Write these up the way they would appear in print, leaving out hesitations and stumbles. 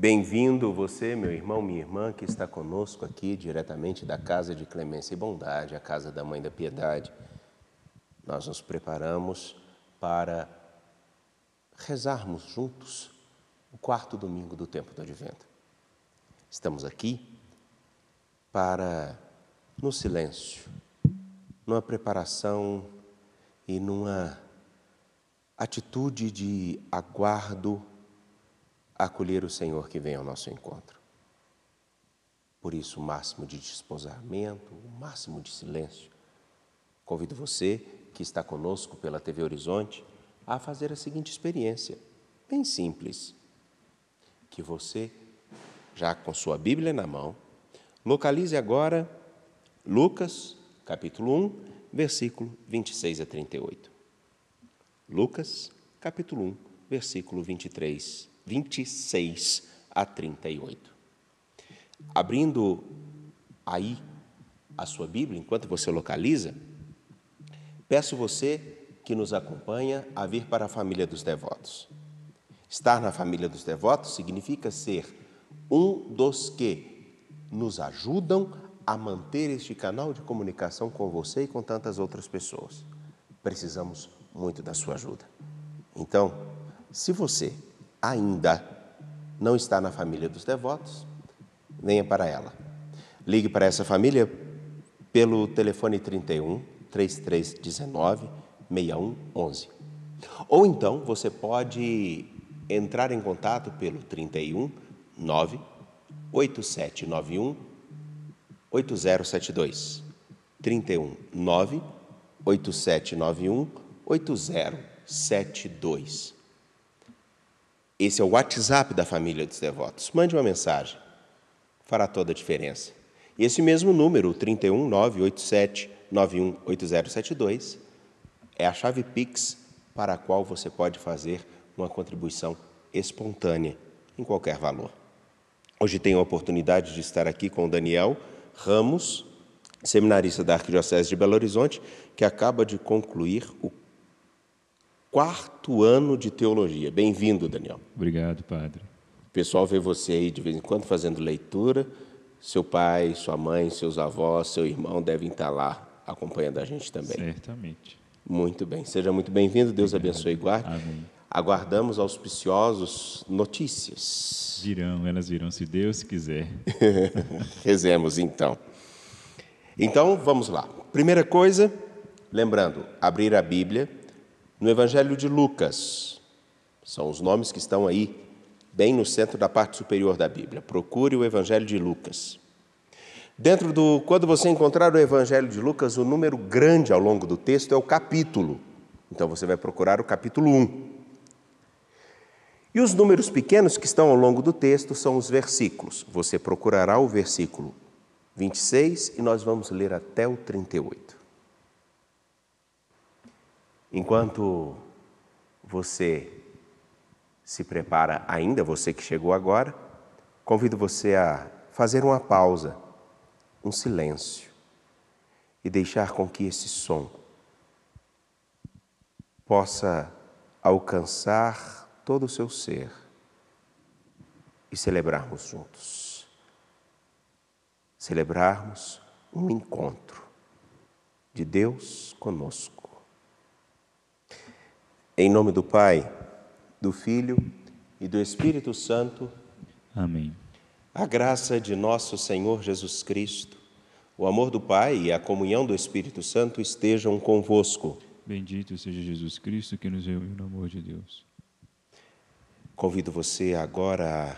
Bem-vindo você, meu irmão, minha irmã, que está conosco aqui diretamente da Casa de Clemência e Bondade, a Casa da Mãe da Piedade. Nós nos preparamos para rezarmos juntos o quarto domingo do tempo do Advento. Estamos aqui para, no silêncio, numa preparação e numa atitude de aguardo, acolher o Senhor que vem ao nosso encontro. Por isso, o máximo de desposamento, o máximo de silêncio. Convido você que está conosco pela TV Horizonte a fazer a seguinte experiência, bem simples, que você, já com sua Bíblia na mão, localize agora Lucas, capítulo 1, versículo 26 a 38. Lucas, capítulo 1, versículo 26 a 38. Abrindo aí a sua Bíblia, enquanto você localiza, peço você que nos acompanha a vir para a família dos devotos. Estar na família dos devotos significa ser um dos que nos ajudam a manter este canal de comunicação com você e com tantas outras pessoas. Precisamos muito da sua ajuda. Então, se você ainda não está na família dos devotos, venha para ela. Ligue para essa família pelo telefone 31 3319 6111. Ou então você pode entrar em contato pelo 31 9 8791 8072. 31 9 8791 8072. Esse é o WhatsApp da família dos devotos. Mande uma mensagem, fará toda a diferença. E esse mesmo número, 31 987 91 8072, é a chave Pix para a qual você pode fazer uma contribuição espontânea, em qualquer valor. Hoje tenho a oportunidade de estar aqui com o Daniel Ramos, seminarista da Arquidiocese de Belo Horizonte, que acaba de concluir o 4º ano de teologia. Bem-vindo, Daniel. Obrigado, padre. O pessoal vê você aí de vez em quando fazendo leitura. Seu pai, sua mãe, seus avós, seu irmão devem estar lá acompanhando a gente também. Certamente. Muito bem. Seja muito bem-vindo. Deus abençoe e guarde. Amém. Aguardamos auspiciosos notícias. Elas virão, se Deus quiser. Rezemos, então. Então, vamos lá. Primeira coisa, lembrando, abrir a Bíblia no Evangelho de Lucas. São os nomes que estão aí, bem no centro da parte superior da Bíblia. Procure o Evangelho de Lucas. Quando você encontrar o Evangelho de Lucas, o número grande ao longo do texto é o capítulo. Então, você vai procurar o capítulo 1. E os números pequenos que estão ao longo do texto são os versículos. Você procurará o versículo 26 e nós vamos ler até o 38. Enquanto você se prepara ainda, você que chegou agora, convido você a fazer uma pausa, um silêncio, e deixar com que esse som possa alcançar todo o seu ser e celebrarmos juntos. Celebrarmos um encontro de Deus conosco. Em nome do Pai, do Filho e do Espírito Santo. Amém. A graça de nosso Senhor Jesus Cristo, o amor do Pai e a comunhão do Espírito Santo estejam convosco. Bendito seja Jesus Cristo que nos reuniu no amor de Deus. Convido você agora a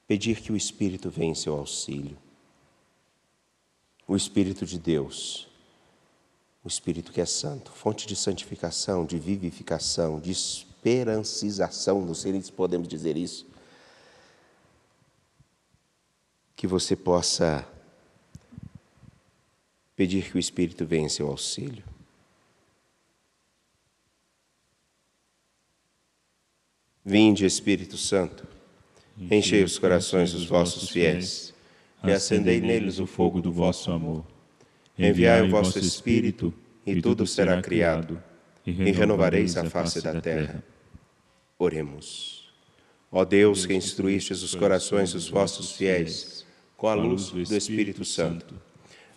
pedir que o Espírito venha em seu auxílio. O Espírito de Deus, o Espírito que é santo, fonte de santificação, de vivificação, de esperancização, não sei se podemos dizer isso, que você possa pedir que o Espírito venha em seu auxílio. Vinde, Espírito Santo, enchei os corações dos vossos fiéis e acendei neles o fogo do vosso amor. Enviai o vosso Espírito e tudo será criado e renovareis a face da terra. Oremos. Ó Deus, que instruístes os corações dos vossos fiéis com a luz do Espírito Santo,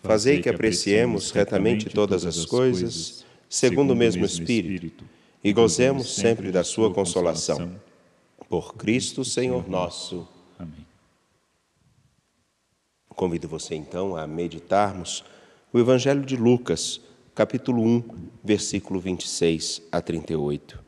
fazei que apreciemos retamente todas as coisas, segundo o mesmo Espírito, e gozemos sempre da sua consolação. Por Cristo, Senhor nosso. Amém. Convido você, então, a meditarmos o Evangelho de Lucas, capítulo 1, versículo 26 a 38.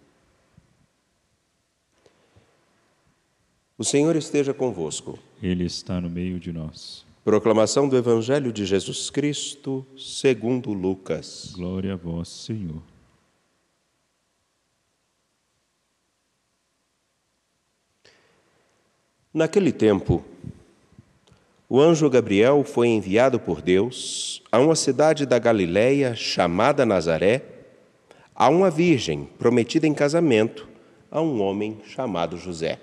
O Senhor esteja convosco. Ele está no meio de nós. Proclamação do Evangelho de Jesus Cristo, segundo Lucas. Glória a vós, Senhor. Naquele tempo, o anjo Gabriel foi enviado por Deus a uma cidade da Galiléia chamada Nazaré, a uma virgem prometida em casamento a um homem chamado José.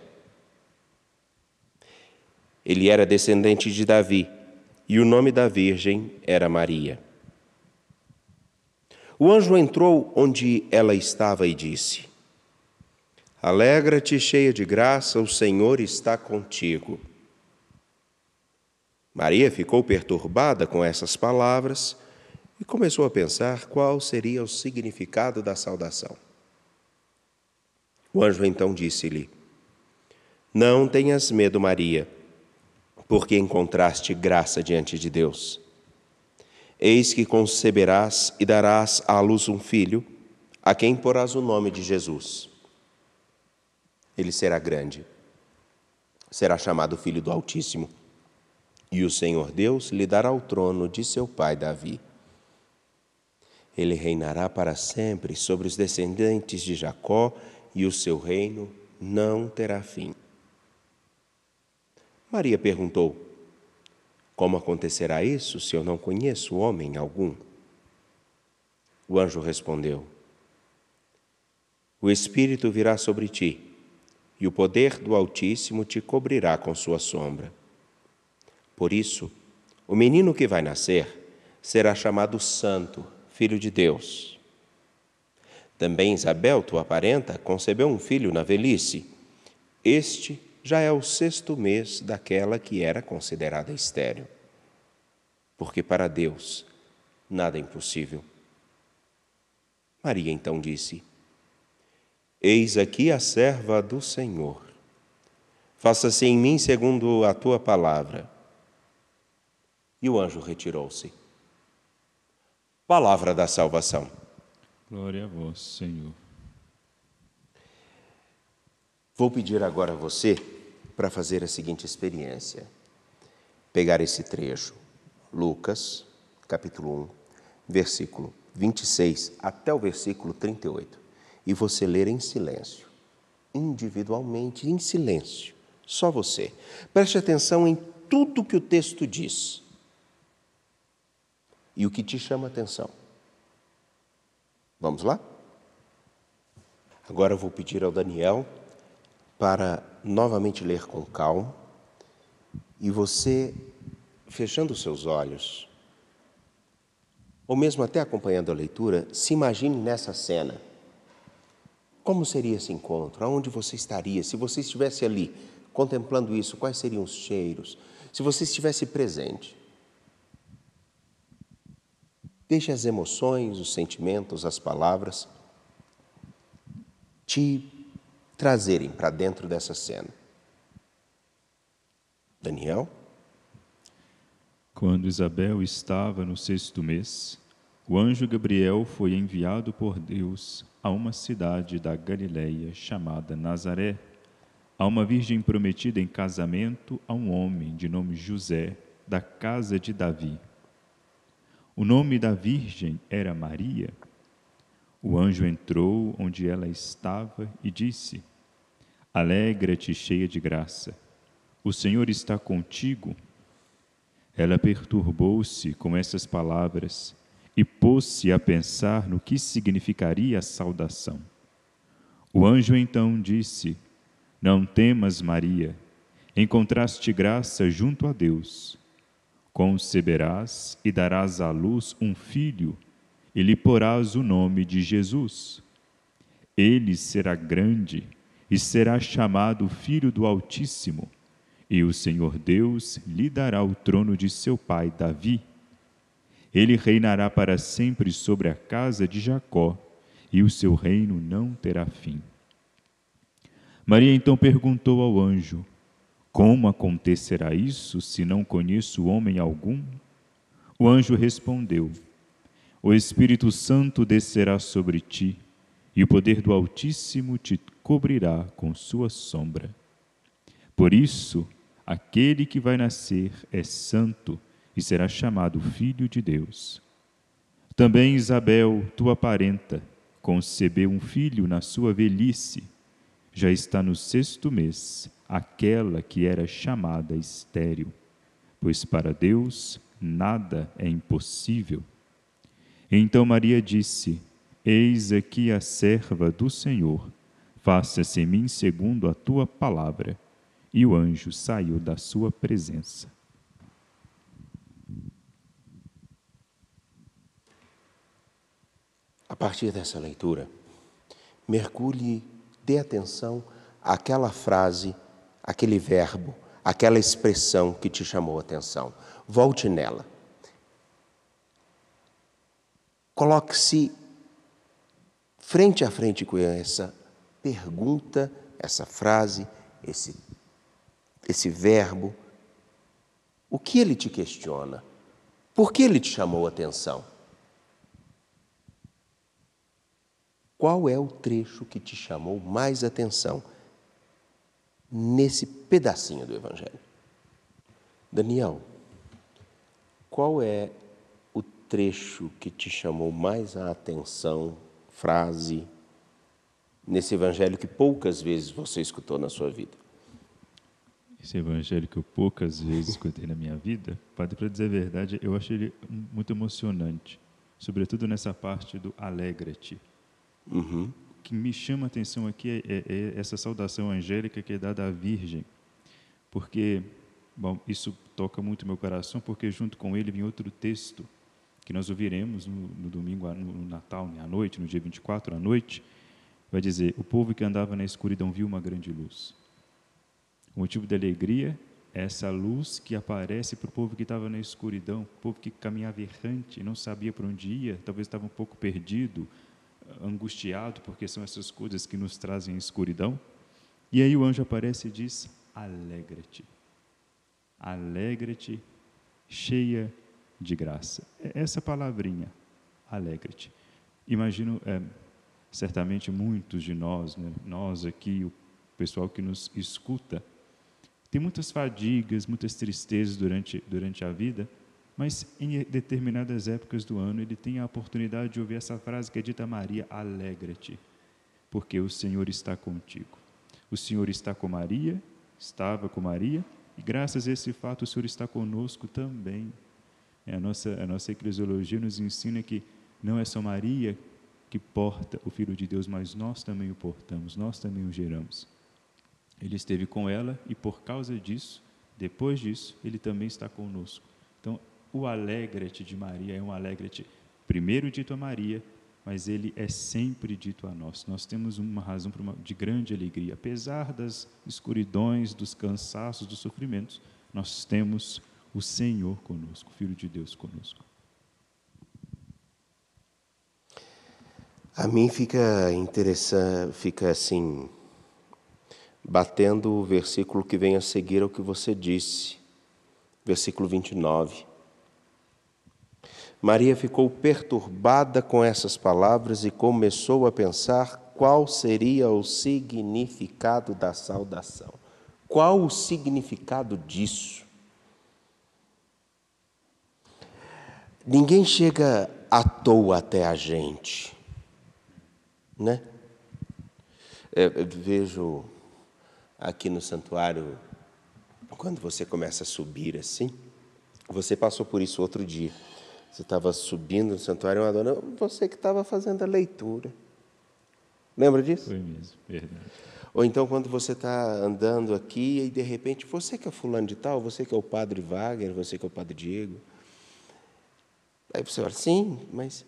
Ele era descendente de Davi, e o nome da virgem era Maria. O anjo entrou onde ela estava e disse: Alegra-te, cheia de graça, o Senhor está contigo. Maria ficou perturbada com essas palavras e começou a pensar qual seria o significado da saudação. O anjo então disse-lhe: Não tenhas medo, Maria, porque encontraste graça diante de Deus. Eis que conceberás e darás à luz um filho, a quem porás o nome de Jesus. Ele será grande, será chamado Filho do Altíssimo, e o Senhor Deus lhe dará o trono de seu pai Davi. Ele reinará para sempre sobre os descendentes de Jacó, e o seu reino não terá fim. Maria perguntou: Como acontecerá isso se eu não conheço homem algum? O anjo respondeu: O Espírito virá sobre ti, e o poder do Altíssimo te cobrirá com sua sombra. Por isso, o menino que vai nascer será chamado Santo, Filho de Deus. Também Isabel, tua parenta, concebeu um filho na velhice. Este já é o 6º mês daquela que era considerada estéril. Porque para Deus nada é impossível. Maria então disse: Eis aqui a serva do Senhor. Faça-se em mim segundo a tua palavra. E o anjo retirou-se. Palavra da salvação. Glória a vós, Senhor. Vou pedir agora a você para fazer a seguinte experiência. Pegar esse trecho, Lucas, capítulo 1, versículo 26 até o versículo 38, e você ler em silêncio, individualmente, em silêncio, só você. Preste atenção em tudo que o texto diz e o que te chama a atenção. Vamos lá? Agora eu vou pedir ao Daniel para novamente ler com calma, e você, fechando os seus olhos, ou mesmo até acompanhando a leitura, se imagine nessa cena. Como seria esse encontro? Aonde você estaria? Se você estivesse ali, contemplando isso, quais seriam os cheiros? Se você estivesse presente. Deixe as emoções, os sentimentos, as palavras te trazerem para dentro dessa cena. Daniel? Quando Isabel estava no 6º mês, o anjo Gabriel foi enviado por Deus a uma cidade da Galiléia chamada Nazaré, a uma virgem prometida em casamento a um homem de nome José, da casa de Davi. O nome da virgem era Maria. O anjo entrou onde ela estava e disse: Alegra-te, cheia de graça, o Senhor está contigo. Ela perturbou-se com essas palavras e pôs-se a pensar no que significaria a saudação. O anjo então disse: Não temas, Maria, encontraste graça junto a Deus. Conceberás e darás à luz um filho, e lhe porás o nome de Jesus. Ele será grande e será chamado Filho do Altíssimo. E o Senhor Deus lhe dará o trono de seu pai Davi. Ele reinará para sempre sobre a casa de Jacó, e o seu reino não terá fim. Maria então perguntou ao anjo: Como acontecerá isso, se não conheço homem algum? O anjo respondeu: O Espírito Santo descerá sobre ti, e o poder do Altíssimo te cobrirá com sua sombra. Por isso, aquele que vai nascer é santo e será chamado Filho de Deus. Também Isabel, tua parenta, concebeu um filho na sua velhice. Já está no 6º mês, aquela que era chamada estéril, pois para Deus nada é impossível. Então Maria disse: Eis aqui a serva do Senhor, faça-se em mim segundo a tua palavra. E o anjo saiu da sua presença. A partir dessa leitura, mergulhe, dê atenção àquela frase, aquele verbo, aquela expressão que te chamou a atenção. Volte nela. Coloque-se frente a frente com essa pergunta, essa frase, esse verbo. O que ele te questiona? Por que ele te chamou a atenção? Qual é o trecho que te chamou mais atenção nesse pedacinho do Evangelho? Daniel, qual é o trecho que te chamou mais a atenção, frase, nesse Evangelho que poucas vezes você escutou na sua vida? Esse evangelho que eu poucas vezes escutei na minha vida, padre, para dizer a verdade, eu achei ele muito emocionante, sobretudo nessa parte do alegra-te. O que me chama a atenção aqui é essa saudação angélica que é dada à Virgem, porque, bom, isso toca muito meu coração, porque junto com ele vem outro texto que nós ouviremos no domingo, no Natal, à noite, no dia 24 à noite, vai dizer: o povo que andava na escuridão viu uma grande luz. O motivo da alegria é essa luz que aparece para o povo que estava na escuridão, o povo que caminhava errante, não sabia para onde ia, talvez estava um pouco perdido, angustiado, porque são essas coisas que nos trazem a escuridão. E aí o anjo aparece e diz: alegra-te, alegra-te, cheia de graça. Essa palavrinha, alegra-te. Imagino, certamente muitos de nós, né, nós aqui, o pessoal que nos escuta, tem muitas fadigas, muitas tristezas durante a vida, mas em determinadas épocas do ano ele tem a oportunidade de ouvir essa frase que é dita a Maria: alegra-te, porque o Senhor está contigo. O Senhor está com Maria, estava com Maria, e graças a esse fato o Senhor está conosco também. A nossa eclesiologia nos ensina que não é só Maria que porta o Filho de Deus, mas nós também o portamos, nós também o geramos. Ele esteve com ela e por causa disso, depois disso, ele também está conosco. Então, o alegra-te de Maria é um alegra-te primeiro dito a Maria, mas ele é sempre dito a nós. Nós temos uma razão de grande alegria. Apesar das escuridões, dos cansaços, dos sofrimentos, nós temos o Senhor conosco, o Filho de Deus conosco. A mim fica interessante, fica assim, batendo o versículo que vem a seguir ao que você disse, versículo 29. Maria ficou perturbada com essas palavras e começou a pensar qual seria o significado da saudação. Qual o significado disso? Ninguém chega à toa até a gente, né? Eu vejo aqui no santuário, quando você começa a subir assim, você passou por isso outro dia. Você estava subindo no santuário, uma dona, você que estava fazendo a leitura. Lembra disso? Foi mesmo, verdade. Ou então quando você está andando aqui e de repente, você que é fulano de tal, você que é o padre Wagner, você que é o padre Diego. Aí você fala, sim, mas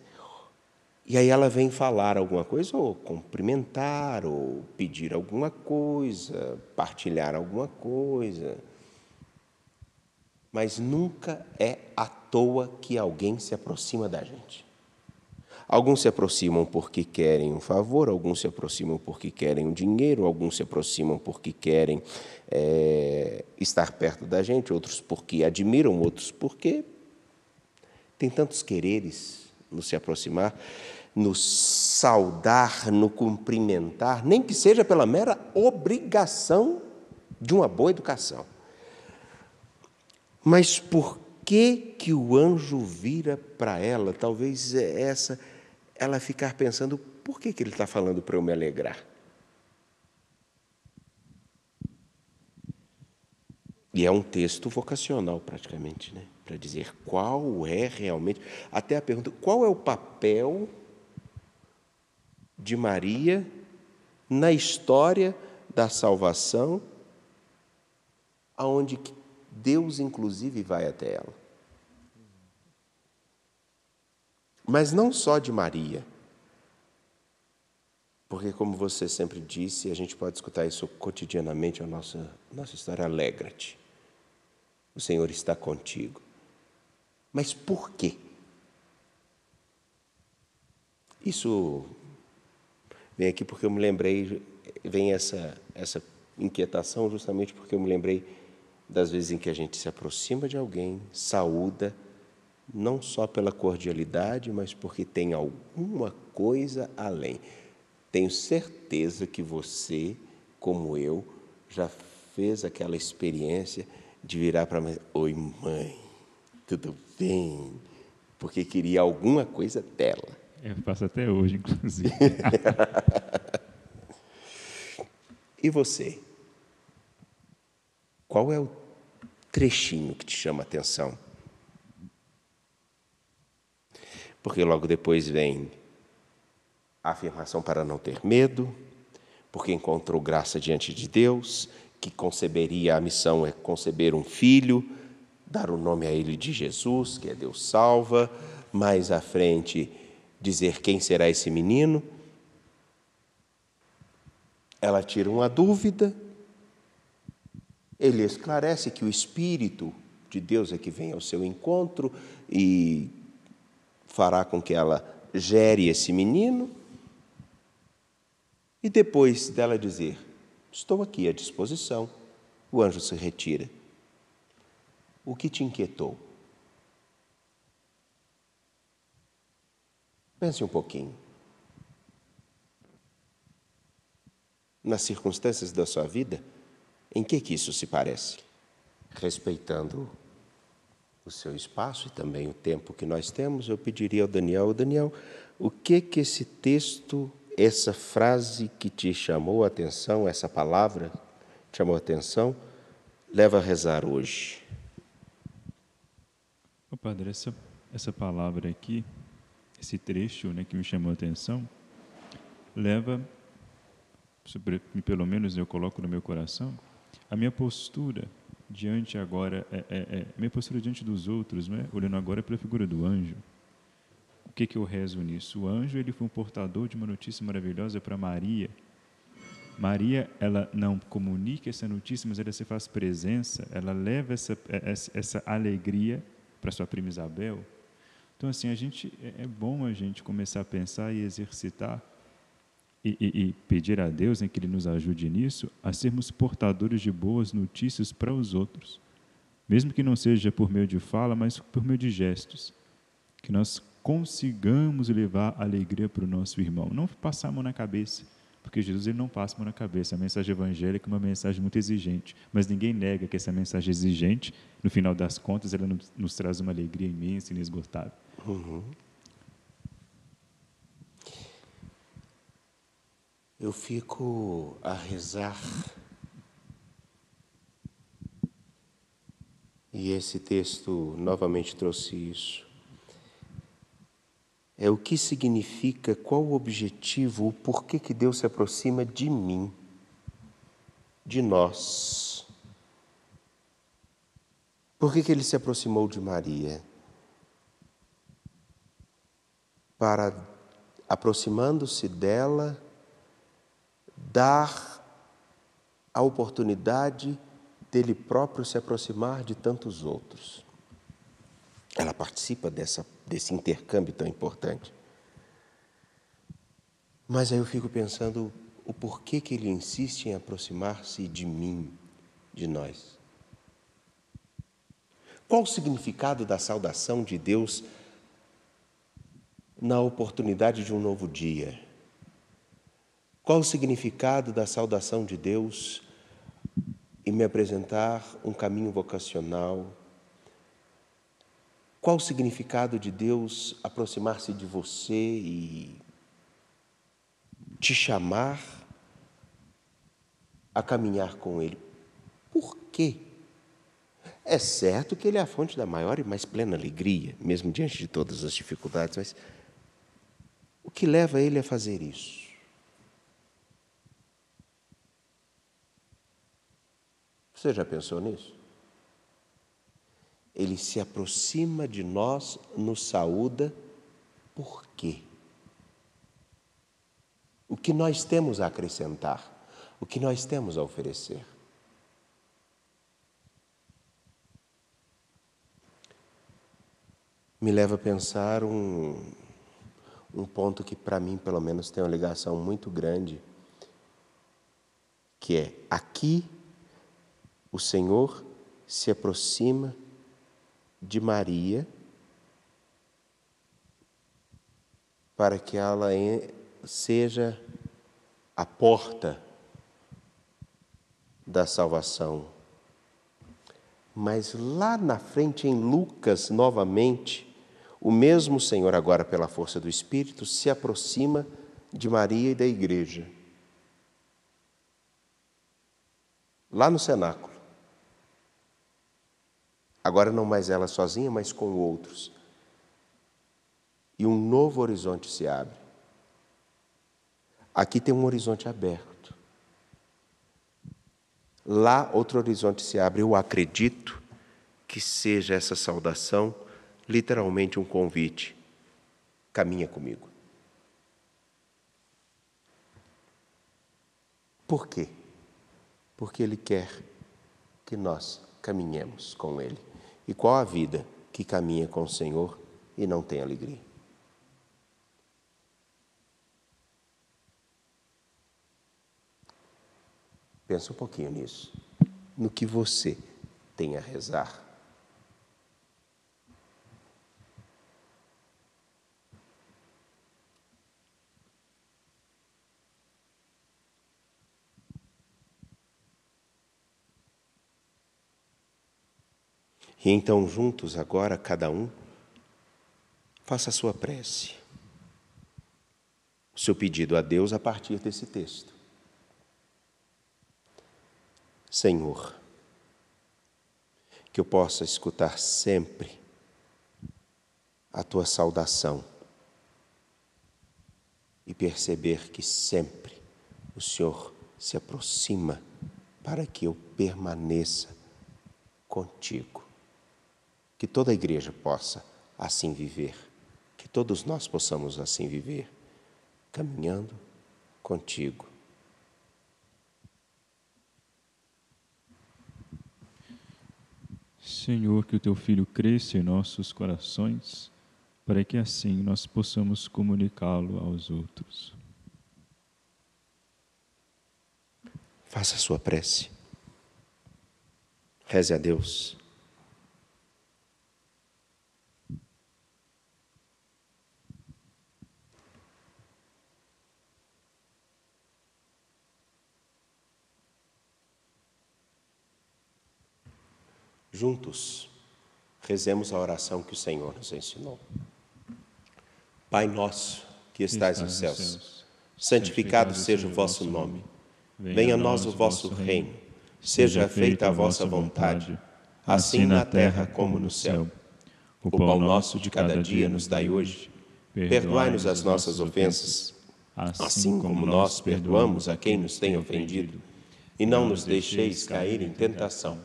E aí ela vem falar alguma coisa, ou cumprimentar, ou pedir alguma coisa, partilhar alguma coisa. Mas nunca é à toa que alguém se aproxima da gente. Alguns se aproximam porque querem um favor, alguns se aproximam porque querem um dinheiro, alguns se aproximam porque querem estar perto da gente, outros porque admiram, outros porque tem tantos quereres no se aproximar, no saudar, no cumprimentar, nem que seja pela mera obrigação de uma boa educação. Mas por que o anjo vira para ela? Talvez ela ficar pensando, por que ele está falando para eu me alegrar? E é um texto vocacional, praticamente, né? Para dizer qual é realmente... Até a pergunta, qual é o papel de Maria na história da salvação, aonde Deus, inclusive, vai até ela? Mas não só de Maria, porque, como você sempre disse, a gente pode escutar isso cotidianamente, a nossa história, alegra-te, o Senhor está contigo. Mas por quê? Isso vem aqui porque eu me lembrei, vem essa inquietação justamente porque eu me lembrei das vezes em que a gente se aproxima de alguém, saúda, não só pela cordialidade, mas porque tem alguma coisa além. Tenho certeza que você, como eu, já fez aquela experiência de virar para a mãe: oi, mãe, tudo bem? Porque queria alguma coisa dela. Eu faço até hoje, inclusive. E você? Qual é o trechinho que te chama a atenção? Porque logo depois vem a afirmação para não ter medo, porque encontrou graça diante de Deus, que conceberia, a missão é conceber um filho, dar o nome a ele de Jesus, que é Deus salva. Mais à frente, dizer quem será esse menino. Ela tira uma dúvida, ele esclarece que o Espírito de Deus é que vem ao seu encontro e fará com que ela gere esse menino. E depois dela dizer, estou aqui à disposição, o anjo se retira. O que te inquietou? Pense um pouquinho. Nas circunstâncias da sua vida, em que isso se parece? Respeitando o seu espaço e também o tempo que nós temos, eu pediria ao Daniel, o que esse texto, essa frase que te chamou a atenção, essa palavra te chamou a atenção, leva a rezar hoje? Ô, padre, essa palavra aqui, esse trecho, né, que me chamou a atenção, leva, pelo menos eu coloco no meu coração, a minha postura diante agora, minha postura diante dos outros, né, olhando agora para a figura do anjo. O que eu rezo nisso? O anjo, ele foi um portador de uma notícia maravilhosa para Maria. Maria, ela não comunica essa notícia, mas ela se faz presença, ela leva essa alegria para sua prima Isabel. Então, assim, é bom a gente começar a pensar e exercitar e pedir a Deus, né, que Ele nos ajude nisso, a sermos portadores de boas notícias para os outros. Mesmo que não seja por meio de fala, mas por meio de gestos. Que nós consigamos levar alegria para o nosso irmão. Não passar a mão na cabeça, porque Jesus ele não passa a mão na cabeça. A mensagem evangélica é uma mensagem muito exigente, mas ninguém nega que essa mensagem exigente, no final das contas, ela nos traz uma alegria imensa e inesgotável. Uhum. Eu fico a rezar, e esse texto novamente trouxe isso. É o que significa, qual o objetivo, o porquê que Deus se aproxima de mim, de nós. Por que Ele se aproximou de Maria? Para aproximando-se dela, dar a oportunidade dele próprio se aproximar de tantos outros. Ela participa desse intercâmbio tão importante. Mas aí eu fico pensando o porquê que ele insiste em aproximar-se de mim, de nós. Qual o significado da saudação de Deus na oportunidade de um novo dia? Qual o significado da saudação de Deus em me apresentar um caminho vocacional? Qual o significado de Deus aproximar-se de você e te chamar a caminhar com Ele? Por quê? É certo que Ele é a fonte da maior e mais plena alegria, mesmo diante de todas as dificuldades, mas o que leva Ele a fazer isso? Você já pensou nisso? Ele se aproxima de nós, nos saúda, por quê? O que nós temos a acrescentar? O que nós temos a oferecer? Me leva a pensar um ponto que para mim, pelo menos, tem uma ligação muito grande, que é aqui o Senhor se aproxima de Maria para que ela seja a porta da salvação. Mas lá na frente, em Lucas, novamente, o mesmo Senhor, agora pela força do Espírito, se aproxima de Maria e da igreja. Lá no cenáculo. Agora não mais ela sozinha, mas com outros. E um novo horizonte se abre. Aqui tem um horizonte aberto. Lá outro horizonte se abre. Eu acredito que seja essa saudação literalmente um convite. Caminha comigo. Por quê? Porque Ele quer que nós caminhemos com Ele. E qual a vida que caminha com o Senhor e não tem alegria? Pensa um pouquinho nisso. No que você tem a rezar. E então, juntos agora, cada um, faça a sua prece. O seu pedido a Deus a partir desse texto. Senhor, que eu possa escutar sempre a Tua saudação e perceber que sempre o Senhor se aproxima para que eu permaneça contigo. Que toda a igreja possa assim viver, que todos nós possamos assim viver, caminhando contigo. Senhor, que o Teu Filho cresça em nossos corações, para que assim nós possamos comunicá-lo aos outros. Faça a sua prece. Reze a Deus. Juntos, rezemos a oração que o Senhor nos ensinou. Pai nosso, que estais nos céus, santificado seja o vosso nome. Venha a nós o vosso reino. Seja feita a vossa vontade, assim na terra como no céu. O pão nosso de cada dia nos dai hoje. Perdoai-nos as nossas ofensas, assim como nós perdoamos a quem nos tem ofendido. E não nos deixeis cair em tentação,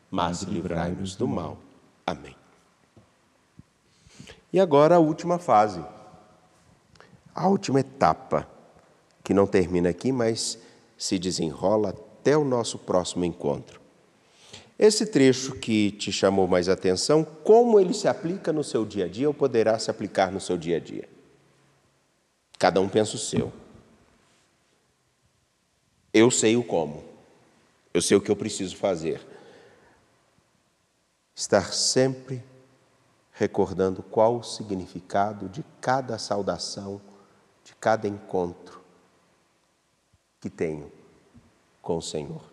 mas livrai-nos do mal. Amém. E agora a última fase. a última etapa, que não termina aqui, mas se desenrola até o nosso próximo encontro. Esse trecho que te chamou mais atenção, como ele se aplica no seu dia a dia ou poderá se aplicar no seu dia a dia? Cada um pensa o seu. Eu sei o como. Eu sei o que eu preciso fazer. Estar sempre recordando qual o significado de cada saudação, de cada encontro que tenho com o Senhor.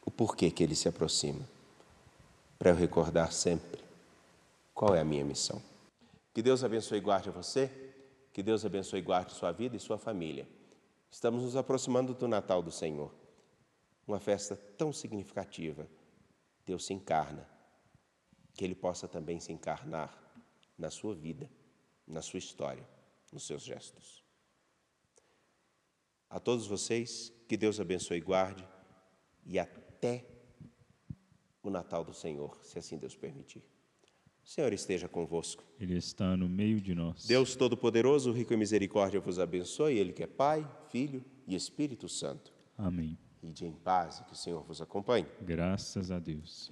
O porquê que Ele se aproxima. Para eu recordar sempre qual é a minha missão. Que Deus abençoe e guarde você. Que Deus abençoe e guarde sua vida e sua família. Estamos nos aproximando do Natal do Senhor. Uma festa tão significativa. Deus se encarna. Que Ele possa também se encarnar na sua vida, na sua história, nos seus gestos. A todos vocês, que Deus abençoe e guarde, e até o Natal do Senhor, se assim Deus permitir. O Senhor esteja convosco. Ele está no meio de nós. Deus Todo-Poderoso, rico em misericórdia, vos abençoe, Ele que é Pai, Filho e Espírito Santo. Amém. Ide em paz e que o Senhor vos acompanhe. Graças a Deus.